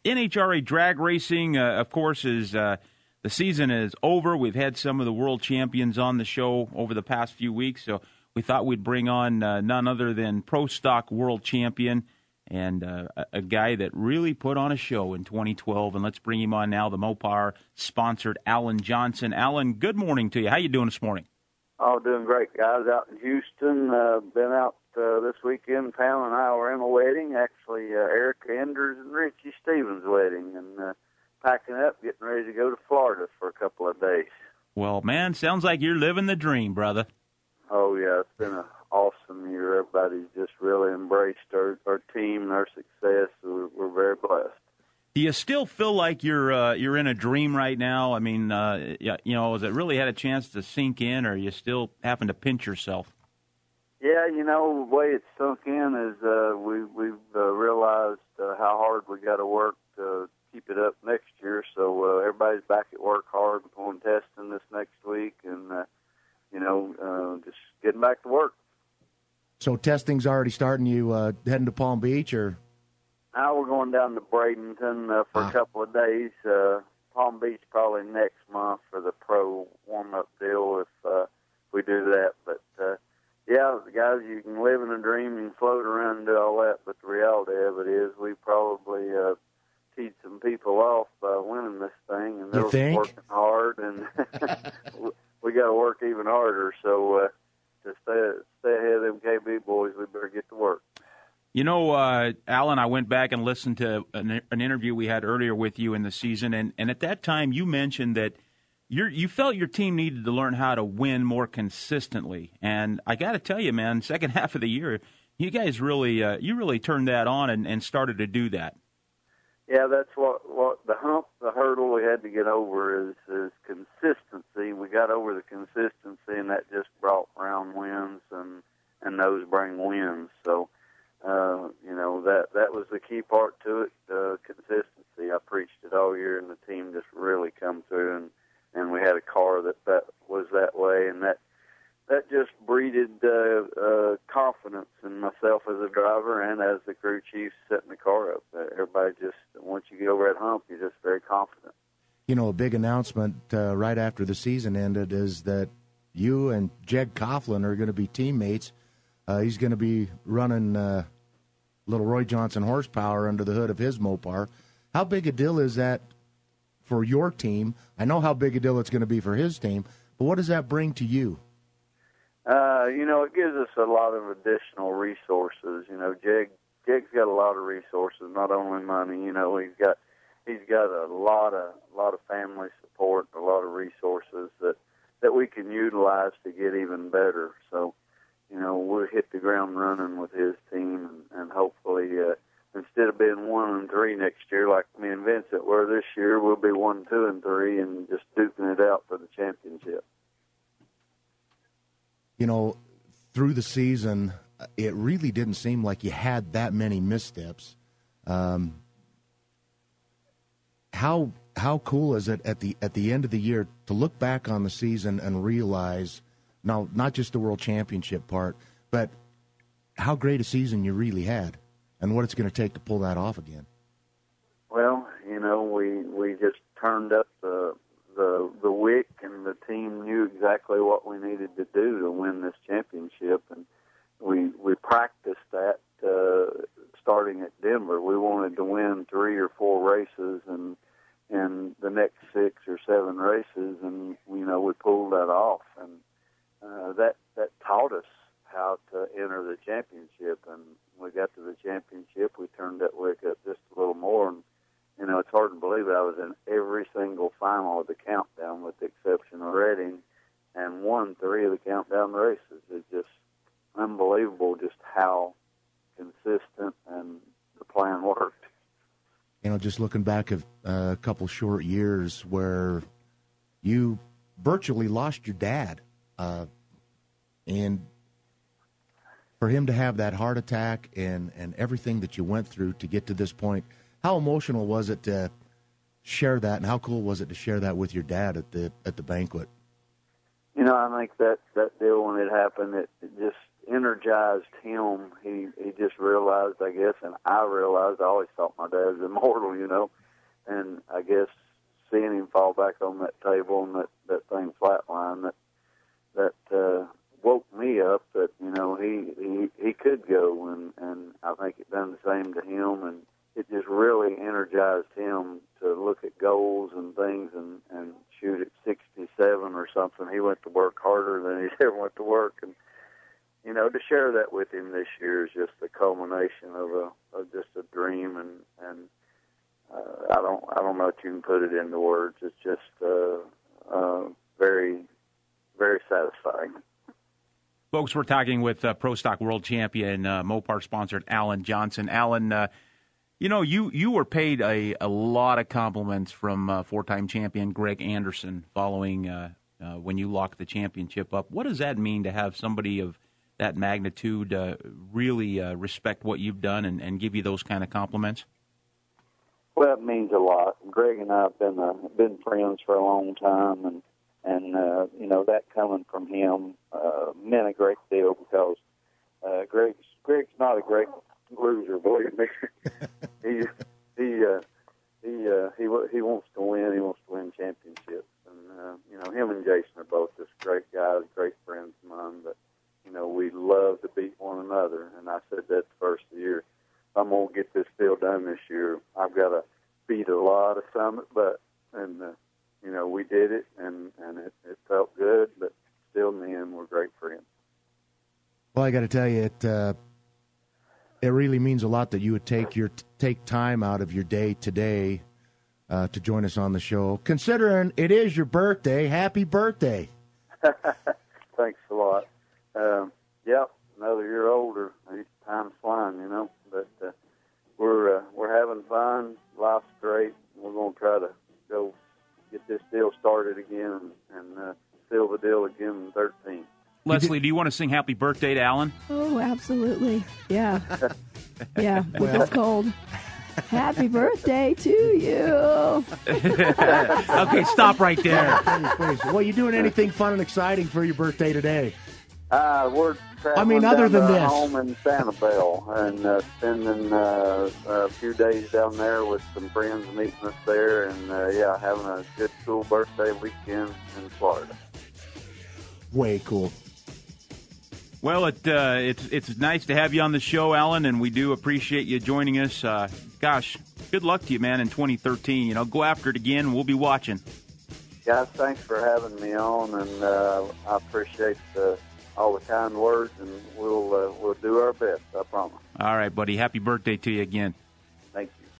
NHRA drag racing, of course, is the season is over. We've had some of the world champions on the show over the past few weeks, so we thought we'd bring on none other than Pro Stock world champion and a guy that really put on a show in 2012. And let's bring him on now, the Mopar-sponsored Alan Johnson. Alan, good morning to you. How you doing this morning? Oh, doing great, guys. Out in Houston, been out this weekend. Pam and I were in a wedding, actually Eric Anders and Richie Stevens' wedding, and packing up, getting ready to go to Florida for a couple of days. Well, man, sounds like you're living the dream, brother. Oh, yeah, it's been an awesome year. Everybody's just really embraced our team and our success. We're very blessed. Do you still feel like you're in a dream right now? I mean, has it really had a chance to sink in, or are you still having to pinch yourself? Yeah, the way it's sunk in is we've realized how hard we got to work to keep it up next year. So everybody's back at work hard, going testing this next week, and just getting back to work. So testing's already starting. You heading to Palm Beach, or? Now we're going down to Bradenton for a couple of days. Palm Beach probably next month for the pro warm-up deal if we do that. But, guys, you can live in a dream, you can float around and do all that, but the reality of it is we probably teed some people off by winning this thing. And they're working hard, and we got to work even harder. So to stay ahead of them KB boys, we better get to work. Alan, I went back and listened to an interview we had earlier with you in the season, and at that time you mentioned that you felt your team needed to learn how to win more consistently. And I got to tell you, man, second half of the year, you guys really turned that on and started to do that. Yeah, that's what the hurdle we had to get over is consistency. We got over the consistency, and that just brought round wins, and those bring wins. So. That was the key part to it, consistency. I preached it all year, and the team just really come through, and we had a car that was that way, and that just breeded confidence in myself as a driver and as the crew chief setting the car up. Everybody just, once you get over that hump, you're just very confident. A big announcement right after the season ended is that you and Jeg Coughlin are going to be teammates. He's going to be running little Roy Johnson horsepower under the hood of his Mopar. How big a deal is that for your team? I know how big a deal it's going to be for his team, but what does that bring to you? It gives us a lot of additional resources. Jeg's got a lot of resources, not only money. He's got a lot of family support, a lot of resources that we can utilize to get even better. So. We'll hit the ground running with his team, and hopefully, instead of being 1-3 next year like me and Vincent were this year, we'll be 1, 2, and 3, and just duking it out for the championship. Through the season, it really didn't seem like you had that many missteps. How cool is it at the end of the year to look back on the season and realize? Now, not just the World Championship part, but how great a season you really had and what it's going to take to pull that off again. Well, we just turned up the wick, and the team knew exactly what we needed to do to win this championship, and we practiced that starting at Denver. We wanted to win 3 or 4 races and the next 6 or 7 races, and, we pulled that off, and that taught us how to enter the championship, and we got to the championship. We turned that wick up just a little more, and it's hard to believe I was in every single final of the countdown, with the exception of Reading, and won 3 of the countdown races. It's just unbelievable just how consistent and the plan worked. Just looking back at a couple short years where you virtually lost your dad. And for him to have that heart attack and everything that you went through to get to this point, how emotional was it to share that, and how cool was it to share that with your dad at the banquet? I think that deal, when it happened, it energized him. He just realized, I guess, and I realized, I always thought my dad was immortal, you know, and I guess seeing him fall back on that table and that thing flatline, that woke me up that, you know, he could go, and I think it done the same to him, and it just really energized him to look at goals and things and shoot at 67 or something. He went to work harder than he's ever went to work, and you know, to share that with him this year is just the culmination of just a dream, and I don't know if you can put it into words. It's just very, very satisfying. Folks, we're talking with Pro Stock World Champion, Mopar sponsored Alan Johnson. Alan, you know, you were paid a lot of compliments from four-time champion Greg Anderson following when you locked the championship up. What does that mean to have somebody of that magnitude really respect what you've done and give you those kind of compliments? Well, it means a lot. Greg and I have been friends for a long time, and you know, that coming from him meant a great deal because Greg's not a great loser, believe me. He wants to win. He wants to win championships, and you know, him and Jason are both just great guys, great friends of mine. But you know, we love to beat one another, and I said that the first of the year. I'm gonna get this deal done this year. I've got to beat a lot of Summit, and you know, we did it, and it felt good. But still, in the end, we're great friends. Well, I got to tell you, it really means a lot that you would take time out of your day today to join us on the show. Considering it is your birthday, happy birthday! Thanks a lot. Yep, another year older. Time's flying, you know. But we're having fun. Life's great. We're going to try to go get this deal started again and seal the deal again in 13. Leslie, do you want to sing happy birthday to Alan? Oh, absolutely. Yeah. Yeah, with this cold. Happy birthday to you. Okay, stop right there. Please. Well, you doing anything fun and exciting for your birthday today? We're traveling other down than to this. home in Sanibel and spending a few days down there with some friends meeting us there, and having a good cool birthday weekend in Florida. Way cool. Well, it's nice to have you on the show, Alan, and we do appreciate you joining us. Gosh, good luck to you, man, in 2013. You know, go after it again. We'll be watching. Guys, thanks for having me on, and I appreciate all the kind words, and we'll do our best, I promise. All right, buddy. Happy birthday to you again.